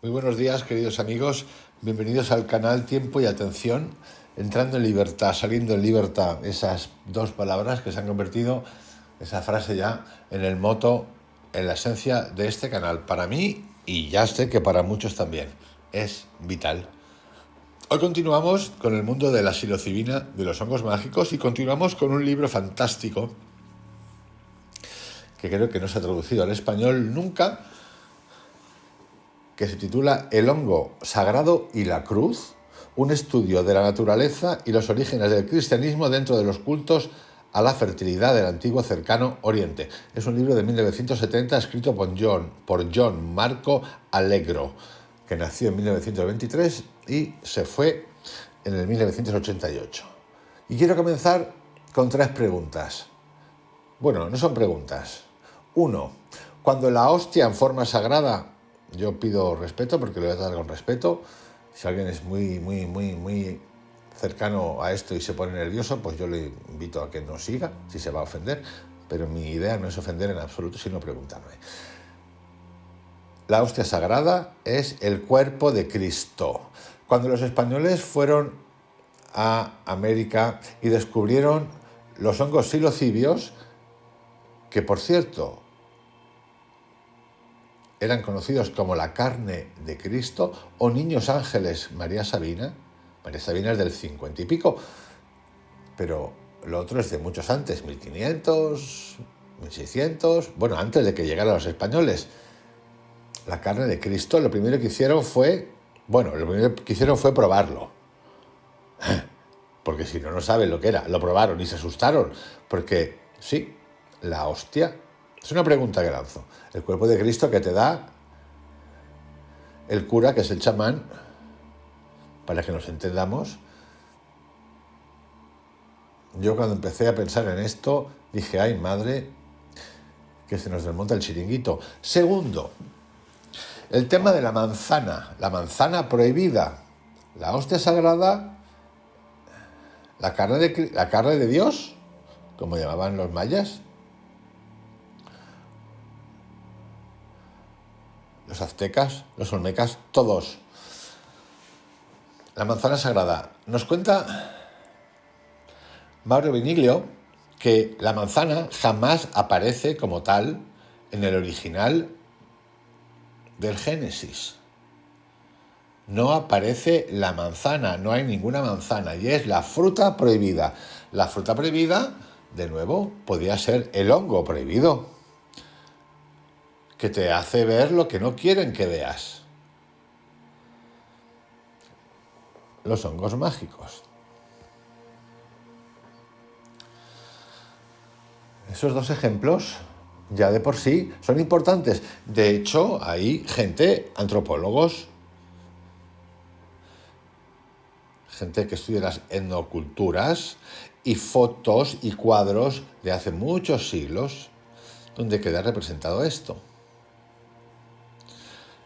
Muy buenos días, queridos amigos. Bienvenidos al canal Tiempo y Atención. Entrando en libertad, saliendo en libertad. Esas dos palabras que se han convertido, esa frase ya, en el moto, en la esencia de este canal. Para mí, y ya sé que para muchos también, es vital. Hoy continuamos con el mundo de la psilocibina, de los hongos mágicos, y continuamos con un libro fantástico que creo que no se ha traducido al español nunca, que se titula El hongo sagrado y la cruz, un estudio de la naturaleza y los orígenes del cristianismo dentro de los cultos a la fertilidad del antiguo cercano Oriente. Es un libro de 1970 escrito por John Marco Allegro, que nació en 1923 y se fue en el 1988. Y quiero comenzar con tres preguntas. Bueno, no son preguntas. Uno, cuando la hostia en forma sagrada, yo pido respeto porque lo voy a tratar con respeto. Si alguien es muy cercano a esto y se pone nervioso, pues yo le invito a que no siga, si se va a ofender. Pero mi idea no es ofender en absoluto, sino preguntarme. La hostia sagrada es el cuerpo de Cristo. Cuando los españoles fueron a América y descubrieron los hongos psilocibios, que por cierto eran conocidos como la carne de Cristo o niños ángeles María Sabina. María Sabina es del 50 y pico, pero lo otro es de muchos antes, 1500, 1600, bueno, antes de que llegaran los españoles. La carne de Cristo, lo primero que hicieron fue probarlo. Porque si no saben lo que era, lo probaron y se asustaron, porque sí, la hostia. Es una pregunta que lanzo. El cuerpo de Cristo que te da el cura, que es el chamán, para que nos entendamos. Yo cuando empecé a pensar en esto, dije, ay madre, que se nos desmonta el chiringuito. Segundo, el tema de la manzana prohibida, la hostia sagrada, la carne de Dios, como llamaban los mayas, los aztecas, los olmecas, todos. La manzana sagrada. Nos cuenta Mauro Viniglio que la manzana jamás aparece como tal en el original del Génesis. No aparece la manzana, no hay ninguna manzana, y es la fruta prohibida. La fruta prohibida, de nuevo, podría ser el hongo prohibido, que te hace ver lo que no quieren que veas. Los hongos mágicos. Esos dos ejemplos ya de por sí son importantes. De hecho, hay antropólogos, gente que estudia las etnoculturas y fotos y cuadros de hace muchos siglos donde queda representado esto.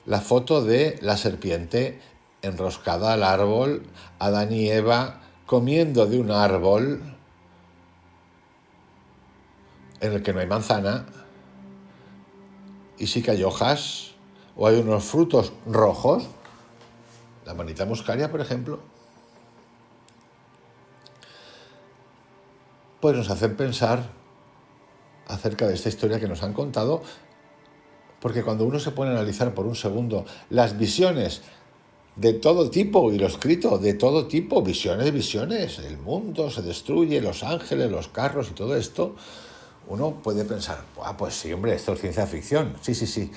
La foto de la serpiente enroscada al árbol, Adán y Eva comiendo de un árbol en el que no hay manzana y sí que hay hojas o hay unos frutos rojos, la manita muscaria, por ejemplo, pues nos hacen pensar acerca de esta historia que nos han contado, porque cuando uno se pone a analizar por un segundo las visiones de todo tipo y lo escrito de todo tipo, visiones, el mundo se destruye, los ángeles, los carros y todo esto, uno puede pensar, pues sí, hombre, esto es ciencia ficción, sí.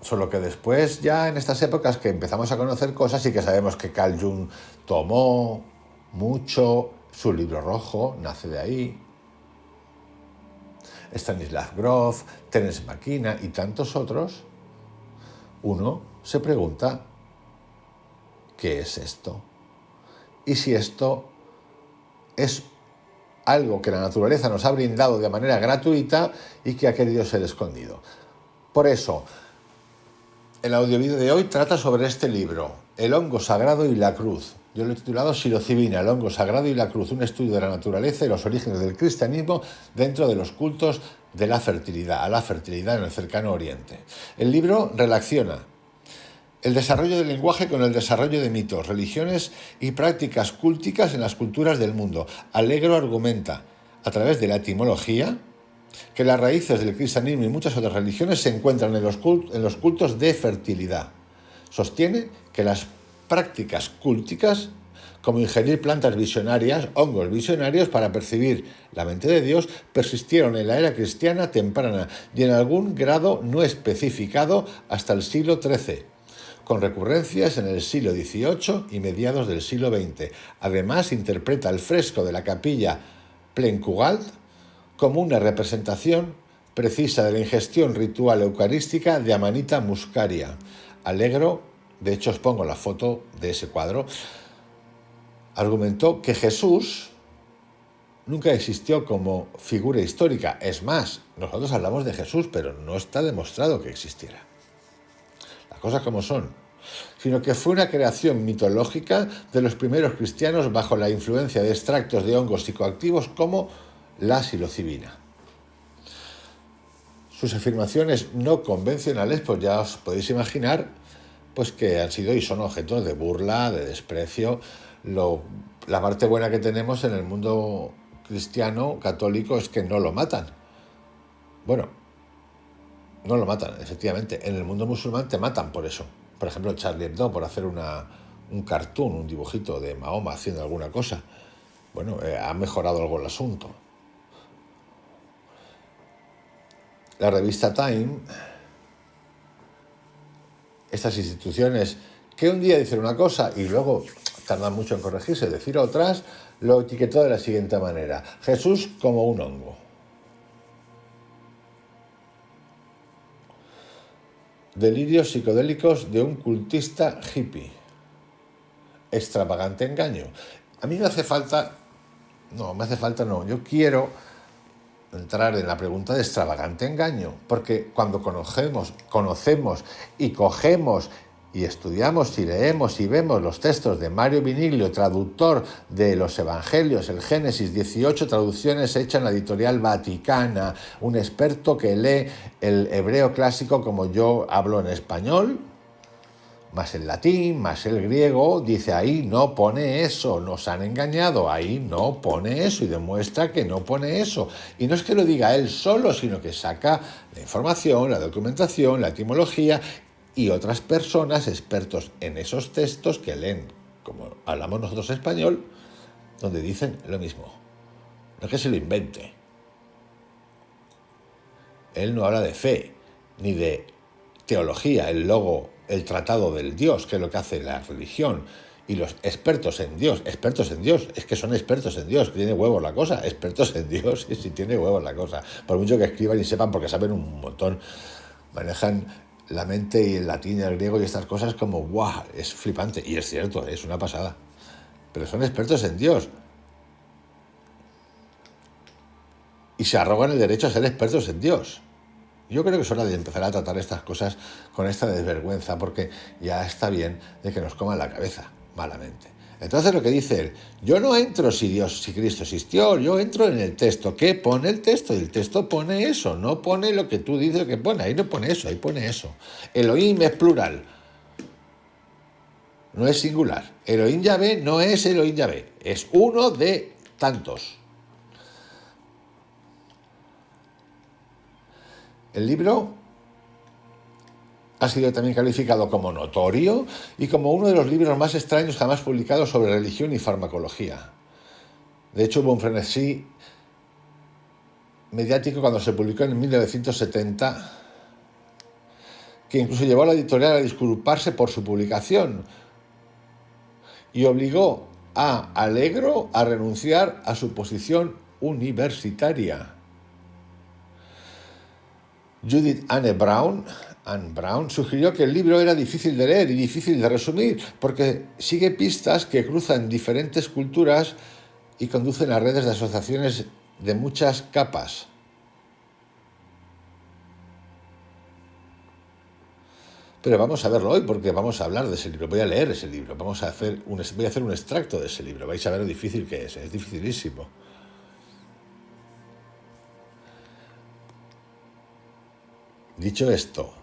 Solo que después, ya en estas épocas que empezamos a conocer cosas y que sabemos que Carl Jung tomó mucho, su libro rojo nace de ahí, Stanislav Grof, Terence McKenna y tantos otros, uno se pregunta, ¿qué es esto? Y si esto es algo que la naturaleza nos ha brindado de manera gratuita y que ha querido ser escondido. Por eso, el audiovídeo de hoy trata sobre este libro, El hongo sagrado y la cruz. Yo lo he titulado Psilocibina, el hongo sagrado y la cruz, un estudio de la naturaleza y los orígenes del cristianismo dentro de los cultos de la fertilidad, a la fertilidad en el cercano Oriente. El libro relaciona el desarrollo del lenguaje con el desarrollo de mitos, religiones y prácticas cúlticas en las culturas del mundo. Allegro argumenta, a través de la etimología, que las raíces del cristianismo y muchas otras religiones se encuentran en los cultos de fertilidad. Sostiene que las prácticas cúlticas, como ingerir plantas visionarias, hongos visionarios para percibir la mente de Dios, persistieron en la era cristiana temprana y en algún grado no especificado hasta el siglo XIII, con recurrencias en el siglo XVIII y mediados del siglo XX. Además, interpreta el fresco de la capilla Plencugalt como una representación precisa de la ingestión ritual eucarística de Amanita muscaria. Allegro, de hecho os pongo la foto de ese cuadro, argumentó que Jesús nunca existió como figura histórica. Es más, nosotros hablamos de Jesús, pero no está demostrado que existiera. Las cosas como son. Sino que fue una creación mitológica de los primeros cristianos bajo la influencia de extractos de hongos psicoactivos como la psilocibina. Sus afirmaciones no convencionales, pues ya os podéis imaginar, pues que han sido y son objetos de burla, de desprecio. La parte buena que tenemos en el mundo cristiano, católico, es que no lo matan. Bueno, no lo matan, efectivamente. En el mundo musulmán te matan por eso. Por ejemplo, Charlie Hebdo, por hacer un cartoon, un dibujito de Mahoma haciendo alguna cosa. Bueno, ha mejorado algo el asunto. La revista Time, estas instituciones que un día dicen una cosa y luego tardan mucho en corregirse, decir otras, lo etiquetó de la siguiente manera: Jesús como un hongo. Delirios psicodélicos de un cultista hippie. Extravagante engaño. A mí me hace falta... No, yo quiero entrar en la pregunta de extravagante engaño, porque cuando conocemos y cogemos y estudiamos y leemos y vemos los textos de Mario Viniglio, traductor de los Evangelios, el Génesis, 18 traducciones hechas en la editorial Vaticana, un experto que lee el hebreo clásico como yo hablo en español, más el latín, más el griego, dice ahí no pone eso, nos han engañado, ahí no pone eso, y demuestra que no pone eso. Y no es que lo diga él solo, sino que saca la información, la documentación, la etimología, y otras personas expertos en esos textos que leen, como hablamos nosotros español, donde dicen lo mismo. No es que se lo invente. Él no habla de fe, ni de teología, el tratado del Dios, que es lo que hace la religión, y los expertos en Dios, es que son expertos en Dios, que tiene huevos la cosa, expertos en Dios, y si tiene huevos la cosa, por mucho que escriban y sepan, porque saben un montón, manejan la mente y el latín y el griego y estas cosas como, ¡guau!, es flipante, y es cierto, es una pasada, pero son expertos en Dios, y se arrogan el derecho a ser expertos en Dios. Yo creo que es hora de empezar a tratar estas cosas con esta desvergüenza, porque ya está bien de que nos coman la cabeza malamente. Entonces lo que dice él, yo no entro si Cristo existió, yo entro en el texto. ¿Qué pone el texto? Y el texto pone eso, no pone lo que tú dices que pone, ahí no pone eso, ahí pone eso. Elohim es plural, no es singular. Elohim Yahvé no es Elohim Yahvé, es uno de tantos. El libro ha sido también calificado como notorio y como uno de los libros más extraños jamás publicados sobre religión y farmacología. De hecho, hubo un frenesí mediático cuando se publicó en 1970, que incluso llevó a la editorial a disculparse por su publicación y obligó a Allegro a renunciar a su posición universitaria. Judith Anne Brown sugirió que el libro era difícil de leer y difícil de resumir porque sigue pistas que cruzan diferentes culturas y conducen a redes de asociaciones de muchas capas. Pero vamos a verlo hoy porque vamos a hablar de ese libro, voy a leer ese libro, voy a hacer un extracto de ese libro, vais a ver lo difícil que es dificilísimo. Dicho esto,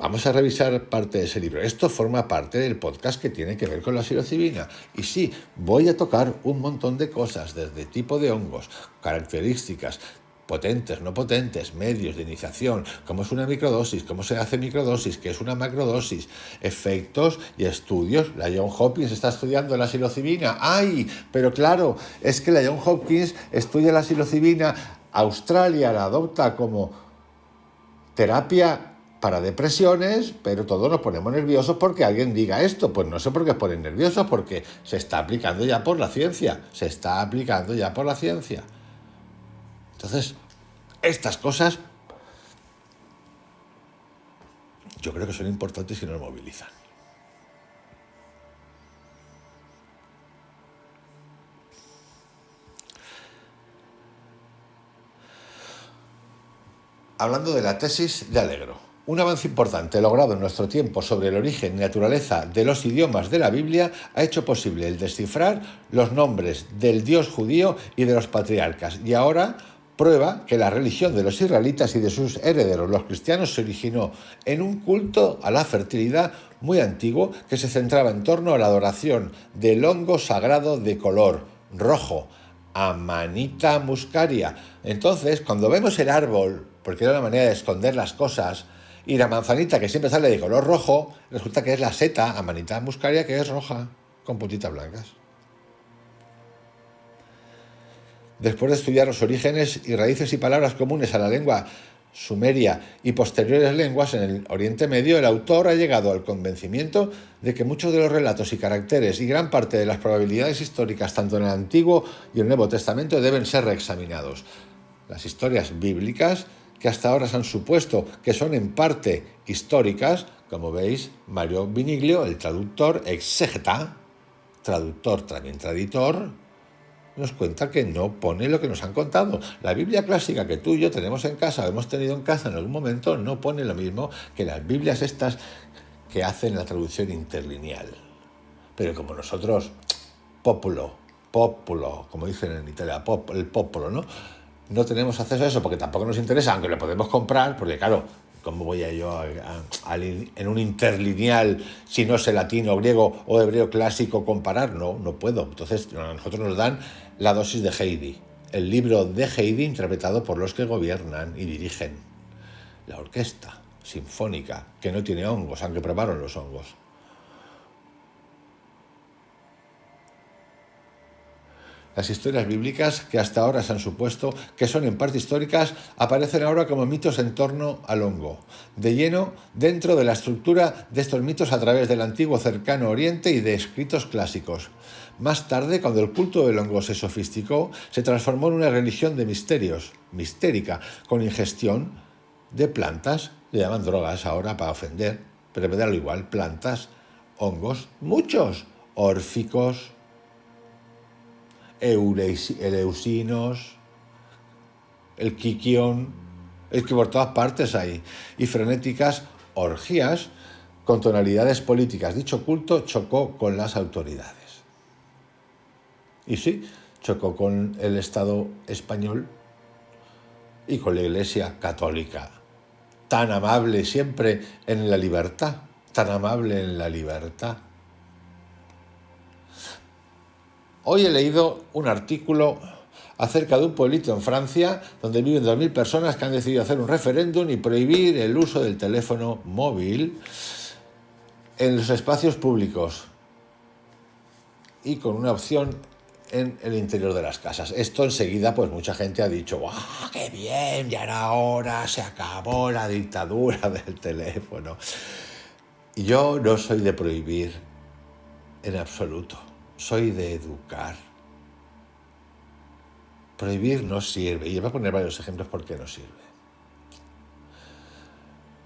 vamos a revisar parte de ese libro. Esto forma parte del podcast que tiene que ver con la psilocibina. Y sí, voy a tocar un montón de cosas, desde tipo de hongos, características, potentes, no potentes, medios de iniciación, cómo es una microdosis, cómo se hace microdosis, qué es una macrodosis, efectos y estudios. La Johns Hopkins está estudiando la psilocibina. ¡Ay! Pero claro, es que la Johns Hopkins estudia la psilocibina, Australia la adopta como terapia para depresiones, pero todos nos ponemos nerviosos porque alguien diga esto. Pues no sé por qué os ponen nerviosos, porque se está aplicando ya por la ciencia. Se está aplicando ya por la ciencia. Entonces, estas cosas yo creo que son importantes y nos movilizan. Hablando de la tesis de Allegro, un avance importante logrado en nuestro tiempo sobre el origen y naturaleza de los idiomas de la Biblia ha hecho posible el descifrar los nombres del Dios judío y de los patriarcas, y ahora prueba que la religión de los israelitas y de sus herederos, los cristianos, se originó en un culto a la fertilidad muy antiguo que se centraba en torno a la adoración del hongo sagrado de color rojo, Amanita muscaria. Entonces, cuando vemos el árbol, porque era una manera de esconder las cosas, y la manzanita que siempre sale de color rojo, resulta que es la seta Amanita muscaria, que es roja, con puntitas blancas. Después de estudiar los orígenes y raíces y palabras comunes a la lengua sumeria y posteriores lenguas en el Oriente Medio, el autor ha llegado al convencimiento de que muchos de los relatos y caracteres y gran parte de las probabilidades históricas, tanto en el Antiguo y el Nuevo Testamento, deben ser reexaminados. Las historias bíblicas, que hasta ahora se han supuesto que son en parte históricas, como veis, Mario Viniglio, el traductor, exégeta, traductor también traditor, nos cuenta que no pone lo que nos han contado. La Biblia clásica que tú y yo tenemos en casa, o hemos tenido en casa en algún momento, no pone lo mismo que las Biblias estas que hacen la traducción interlineal. Pero como nosotros, populo, como dicen en Italia, el popolo, ¿no? No tenemos acceso a eso porque tampoco nos interesa, aunque lo podemos comprar, porque claro, ¿cómo voy a yo en un interlineal, si no sé latino, griego o hebreo clásico, comparar? No, no puedo. Entonces, a nosotros nos dan la dosis de Heidi, el libro de Heidi interpretado por los que gobiernan y dirigen la orquesta sinfónica, que no tiene hongos, aunque probaron los hongos. Las historias bíblicas, que hasta ahora se han supuesto que son en parte históricas, aparecen ahora como mitos en torno al hongo, de lleno dentro de la estructura de estos mitos a través del antiguo cercano Oriente y de escritos clásicos. Más tarde, cuando el culto del hongo se sofisticó, se transformó en una religión de misterios, mistérica, con ingestión de plantas, le llaman drogas ahora para ofender, pero me da lo igual, plantas, hongos, muchos, órficos, eleusinos, el quiquión, es que por todas partes hay, y frenéticas orgías con tonalidades políticas. Dicho culto chocó con las autoridades. Y sí, chocó con el Estado español y con la Iglesia católica, tan amable siempre en la libertad, tan amable en la libertad. Hoy he leído un artículo acerca de un pueblito en Francia donde viven 2.000 personas que han decidido hacer un referéndum y prohibir el uso del teléfono móvil en los espacios públicos y con una opción en el interior de las casas. Esto enseguida, pues mucha gente ha dicho, ¡guau, qué bien! Ya era hora, se acabó la dictadura del teléfono. Y yo no soy de prohibir en absoluto. Soy de educar. Prohibir no sirve. Y voy a poner varios ejemplos por qué no sirve.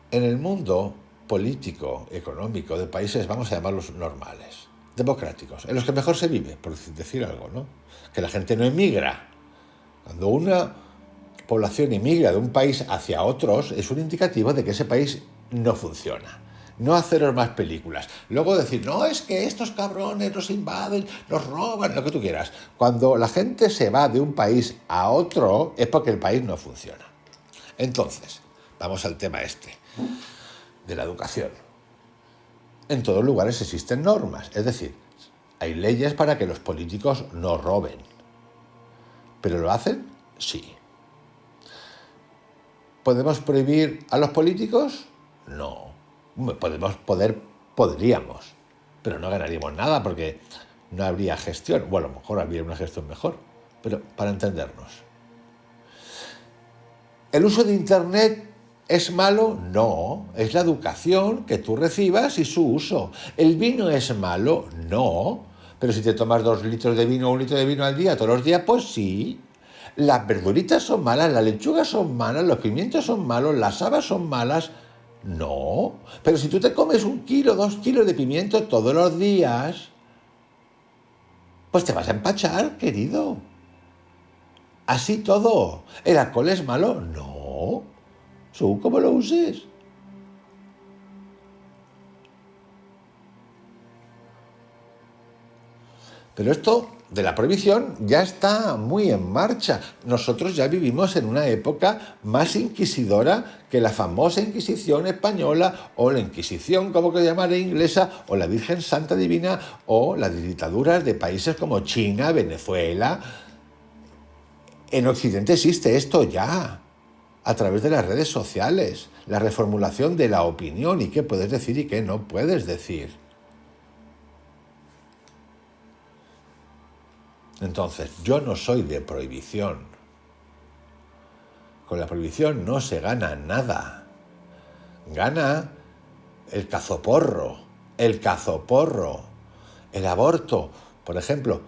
En el mundo político, económico, de países, vamos a llamarlos normales, democráticos, en los que mejor se vive, por decir algo, ¿no? Que la gente no emigra. Cuando una población emigra de un país hacia otros, es un indicativo de que ese país no funciona. No haceros más películas. Luego decir, no, es que estos cabrones nos invaden, nos roban, lo que tú quieras. Cuando la gente se va de un país a otro, es porque el país no funciona. Entonces, vamos al tema este. de la educación. En todos lugares existen normas, es decir, hay leyes para que los políticos no roben. ¿Pero lo hacen? Sí. ¿Podemos prohibir a los políticos? No. Podríamos, pero no ganaríamos nada porque no habría gestión. Bueno, a lo mejor habría una gestión mejor, pero para entendernos. ¿El uso de Internet es malo? No, es la educación que tú recibas y su uso. ¿El vino es malo? No, pero si te tomas 2 litros de vino o 1 litro de vino al día, todos los días, pues sí. Las verduritas son malas, las lechugas son malas, los pimientos son malos, las habas son malas. No, pero si tú te comes 1 kilo, 2 kilos de pimiento todos los días, pues te vas a empachar, querido. Así todo. ¿El alcohol es malo? No. Según cómo lo uses. Pero esto de la prohibición ya está muy en marcha. Nosotros ya vivimos en una época más inquisidora que la famosa Inquisición española o la Inquisición, como que llamaré, inglesa, o la Virgen Santa Divina, o las dictaduras de países como China, Venezuela. En Occidente existe esto ya, a través de las redes sociales, la reformulación de la opinión y qué puedes decir y qué no puedes decir. Entonces, yo no soy de prohibición. Con la prohibición no se gana nada. Gana el cazoporro, el aborto. Por ejemplo,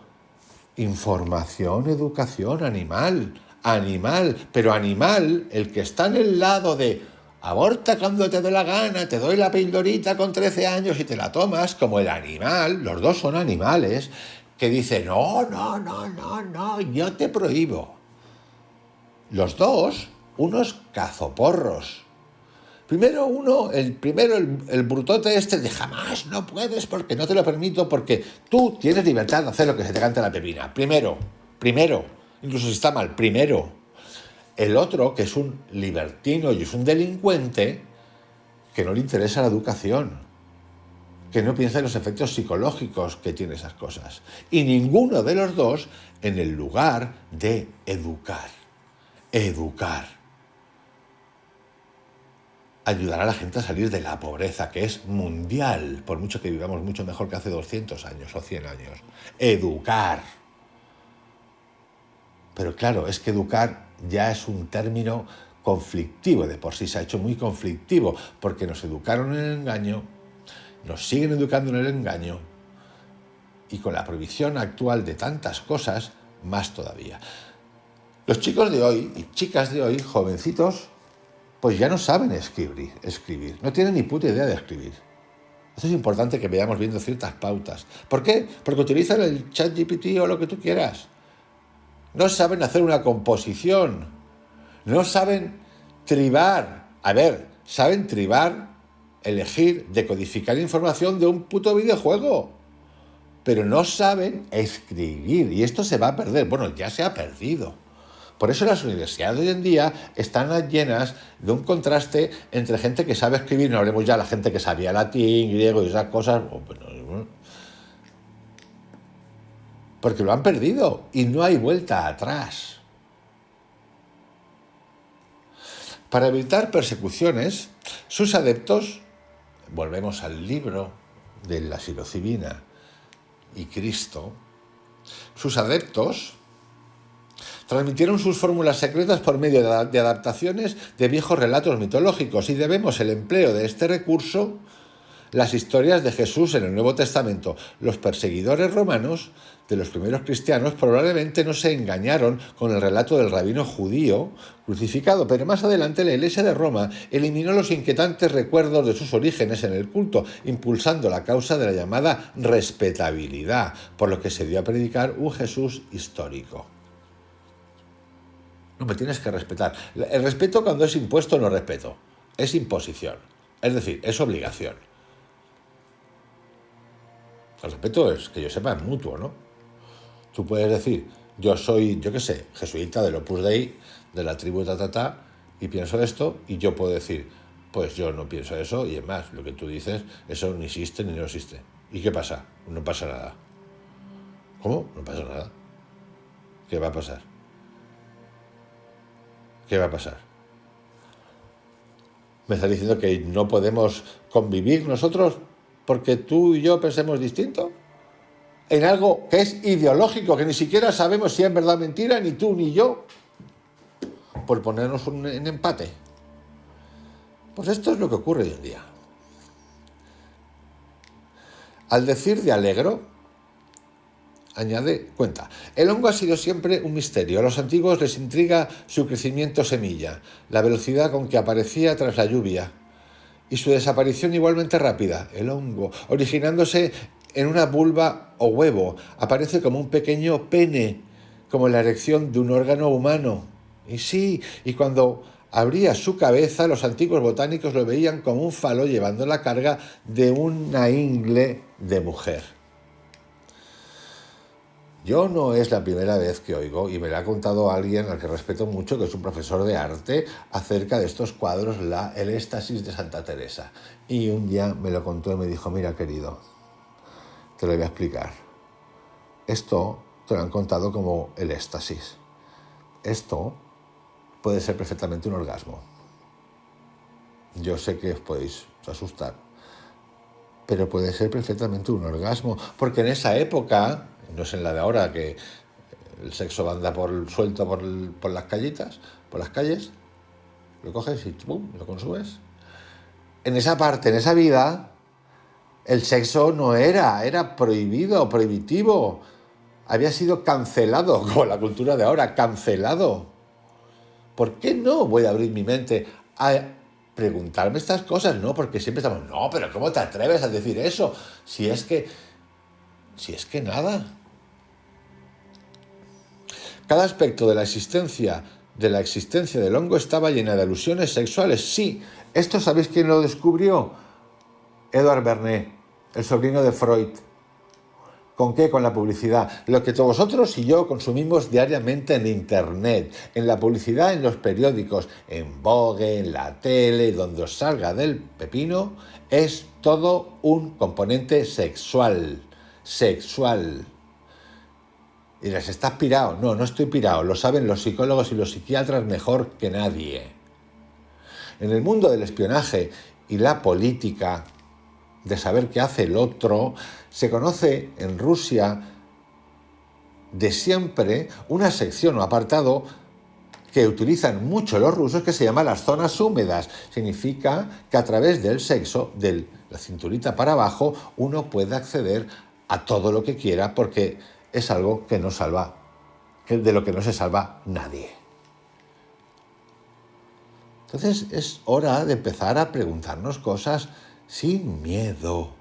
información, educación, animal, pero animal, el que está en el lado de aborta cuando te dé la gana, te doy la pildorita con 13 años y te la tomas, como el animal, los dos son animales, que dice, no, yo te prohíbo. Los dos, unos cazoporros. Primero el brutote este de jamás no puedes porque no te lo permito, porque tú tienes libertad de hacer lo que se te cante la pepina. Primero, incluso si está mal, primero. El otro, que es un libertino y es un delincuente, que no le interesa la educación, que no piensa en los efectos psicológicos que tiene esas cosas. Y ninguno de los dos en el lugar de educar. Ayudar a la gente a salir de la pobreza, que es mundial, por mucho que vivamos mucho mejor que hace 200 años o 100 años. Educar. Pero claro, es que educar ya es un término conflictivo, de por sí se ha hecho muy conflictivo, porque nos educaron en el engaño, nos siguen educando en el engaño, y con la prohibición actual de tantas cosas, más todavía. Los chicos de hoy y chicas de hoy, jovencitos, pues ya no saben escribir, no tienen ni puta idea de escribir. Esto es importante que vayamos viendo ciertas pautas. ¿Por qué? Porque utilizan el ChatGPT o lo que tú quieras. No saben hacer una composición, no saben tribar. A ver, saben tribar, elegir, decodificar información de un puto videojuego, pero no saben escribir, y esto se va a perder. Bueno, ya se ha perdido. Por eso las universidades hoy en día están llenas de un contraste entre gente que sabe escribir, no hablemos ya de la gente que sabía latín, griego y esas cosas, porque lo han perdido y no hay vuelta atrás. Para evitar persecuciones, sus adeptos, volvemos al libro de la psilocibina y Cristo, sus adeptos transmitieron sus fórmulas secretas por medio de adaptaciones de viejos relatos mitológicos, y debemos el empleo de este recurso las historias de Jesús en el Nuevo Testamento. Los perseguidores romanos de los primeros cristianos probablemente no se engañaron con el relato del rabino judío crucificado, pero más adelante la Iglesia de Roma eliminó los inquietantes recuerdos de sus orígenes en el culto, impulsando la causa de la llamada respetabilidad, por lo que se dio a predicar un Jesús histórico. No me tienes que respetar. El respeto, cuando es impuesto, no respeto. Es imposición. Es decir, es obligación. El respeto es, que yo sepa, es mutuo, ¿no? Tú puedes decir, yo soy, yo qué sé, jesuita del Opus Dei, de la tribu y pienso esto, y yo puedo decir, Pues yo no pienso eso, y es más, lo que tú dices, eso ni existe ni no existe. ¿Y qué pasa? No pasa nada. ¿Cómo? No pasa nada. ¿Qué va a pasar? ¿Qué va a pasar? ¿Me estás diciendo que no podemos convivir nosotros porque tú y yo pensemos distinto? En algo que es ideológico, que ni siquiera sabemos si es verdad o mentira, ni tú ni yo, por ponernos en empate. Pues esto es lo que ocurre hoy en día. Al decir de Alegro, añade, cuenta, el hongo ha sido siempre un misterio. A los antiguos les intriga su crecimiento semilla, la velocidad con que aparecía tras la lluvia y su desaparición igualmente rápida. El hongo, originándose en una vulva o huevo, aparece como un pequeño pene, como la erección de un órgano humano. Y sí, y cuando abría su cabeza, los antiguos botánicos lo veían como un falo llevando la carga de una ingle de mujer. Yo no es la primera vez que oigo, y me lo ha contado alguien al que respeto mucho, que es un profesor de arte, acerca de estos cuadros, el éxtasis de Santa Teresa. Y un día me lo contó y me dijo, mira querido, te lo voy a explicar. Esto te lo han contado como el éxtasis. Esto puede ser perfectamente un orgasmo. Yo sé que os podéis asustar, pero puede ser perfectamente un orgasmo, porque en esa época, no es en la de ahora, que el sexo anda suelto por las callitas, por las calles, lo coges y ¡pum!, lo consumes. En esa parte, en esa vida, el sexo no era prohibido, prohibitivo. Había sido cancelado, como la cultura de ahora, cancelado. ¿Por qué no voy a abrir mi mente a preguntarme estas cosas? No, porque siempre estamos, no, pero ¿cómo te atreves a decir eso? Si es que nada. Cada aspecto de la existencia del hongo estaba llena de alusiones sexuales. Sí, esto ¿sabéis quién lo descubrió? Edward Bernays, el sobrino de Freud. ¿Con qué? Con la publicidad. Lo que vosotros y yo consumimos diariamente en Internet, en la publicidad, en los periódicos, en Vogue, en la tele, donde os salga del pepino, es todo un componente sexual. Sexual. Y les estás pirado. No, no estoy pirado. Lo saben los psicólogos y los psiquiatras mejor que nadie. En el mundo del espionaje y la política, de saber qué hace el otro, se conoce en Rusia de siempre una sección o apartado que utilizan mucho los rusos, que se llama las zonas húmedas. Significa que a través del sexo, de la cinturita para abajo, uno puede acceder a todo lo que quiera, porque es algo que no salva, de lo que no se salva nadie. Entonces es hora de empezar a preguntarnos cosas sin miedo.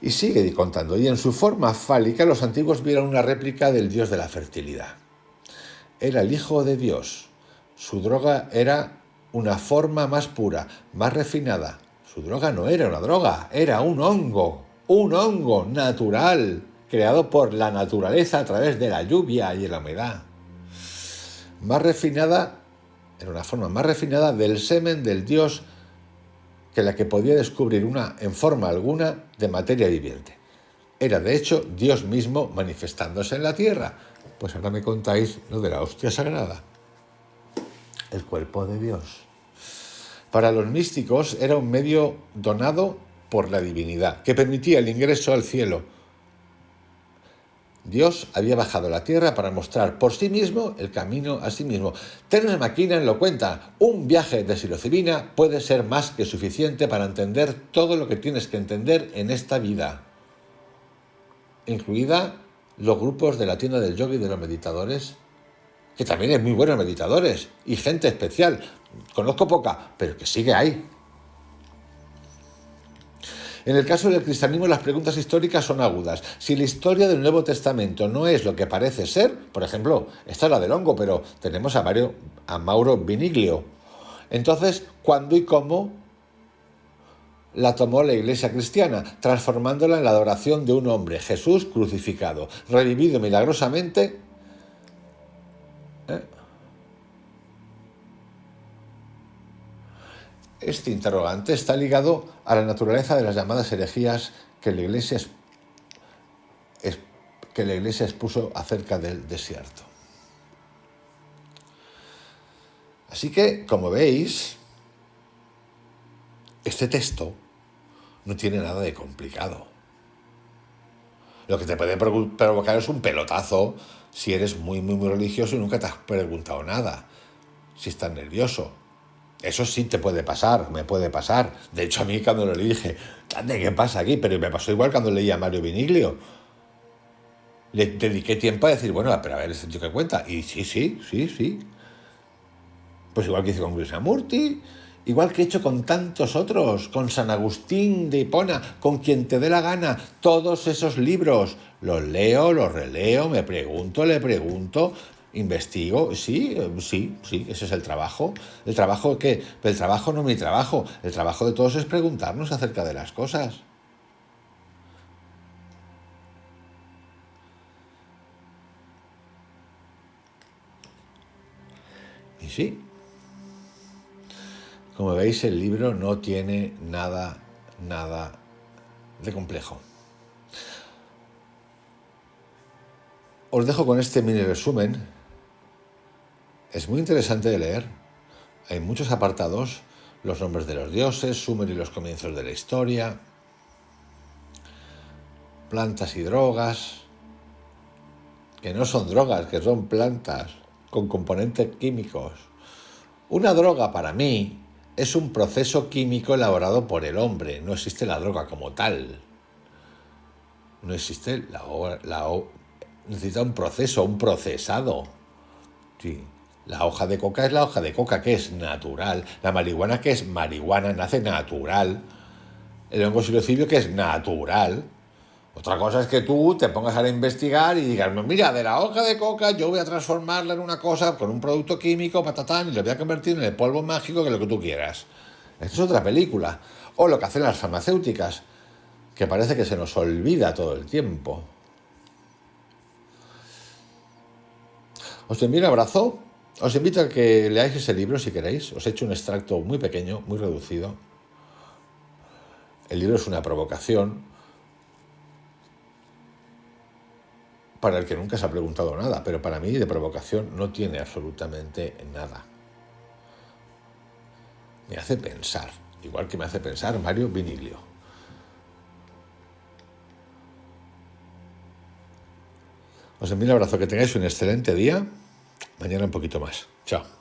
Y sigue contando, y en su forma fálica los antiguos vieron una réplica del dios de la fertilidad. Era el hijo de Dios. Su droga era una forma más pura, más refinada. Su droga no era una droga, era un hongo natural, creado por la naturaleza a través de la lluvia y la humedad. Más refinada, era una forma más refinada del semen del dios que la que podía descubrir una en forma alguna de materia viviente. Era de hecho Dios mismo manifestándose en la tierra. Pues ahora me contáis lo de la hostia sagrada. El cuerpo de Dios. Para los místicos era un medio donado por la divinidad, que permitía el ingreso al cielo. Dios había bajado a la tierra para mostrar por sí mismo el camino a sí mismo. Terence McKinnon lo cuenta, un viaje de psilocibina puede ser más que suficiente para entender todo lo que tienes que entender en esta vida, incluida los grupos de la tienda del yoga y de los meditadores, que también hay muy buenos meditadores y gente especial. Conozco poca, pero que sigue ahí. En el caso del cristianismo, las preguntas históricas son agudas. Si la historia del Nuevo Testamento no es lo que parece ser, por ejemplo, esta es la del hongo, pero tenemos a Mauro Viniglio. Entonces, ¿cuándo y cómo la tomó la Iglesia cristiana, transformándola en la adoración de un hombre, Jesús crucificado, revivido milagrosamente? Este interrogante está ligado a la naturaleza de las llamadas herejías que la Iglesia, que la Iglesia expuso acerca del desierto. Así que, como veis, este texto no tiene nada de complicado. Lo que te puede provocar es un pelotazo si eres muy religioso y nunca te has preguntado nada, si estás nervioso. Eso sí te puede pasar, me puede pasar. De hecho, a mí cuando lo leí dije, ¿qué pasa aquí? Pero me pasó igual cuando leí a Mario Viniglio. Le dediqué tiempo a decir, bueno, pero a ver, ¿este tío qué cuenta? Y sí. Pues igual que hice con Krishnamurti, igual que he hecho con tantos otros, con San Agustín de Hipona, con quien te dé la gana, todos esos libros, los leo, los releo, me pregunto, le pregunto, investigo, sí, ese es el trabajo. ¿El trabajo qué? El trabajo no es mi trabajo, el trabajo de todos es preguntarnos acerca de las cosas. Y sí, como veis, el libro no tiene nada de complejo. Os dejo con este mini resumen. Es muy interesante de leer. Hay muchos apartados, los nombres de los dioses, Sumer y los comienzos de la historia, plantas y drogas, que no son drogas, que son plantas con componentes químicos. Una droga para mí es un proceso químico elaborado por el hombre, no existe la droga como tal. No existe necesita un proceso, un procesado. Sí. La hoja de coca es la hoja de coca, que es natural. La marihuana, que es marihuana, nace natural. El hongo psilocibe, que es natural. Otra cosa es que tú te pongas a investigar y digas, mira, de la hoja de coca yo voy a transformarla en una cosa con un producto químico, patatán, y lo voy a convertir en el polvo mágico, que es lo que tú quieras. Esto es otra película. O lo que hacen las farmacéuticas, que parece que se nos olvida todo el tiempo. Os envío un abrazo. Os invito a que leáis ese libro si queréis. Os he hecho un extracto muy pequeño, muy reducido. El libro es una provocación para el que nunca se ha preguntado nada, pero para mí de provocación no tiene absolutamente nada. Me hace pensar, igual que me hace pensar Mario Viniglio. Os envío un abrazo, que tengáis un excelente día. Mañana un poquito más. Chao.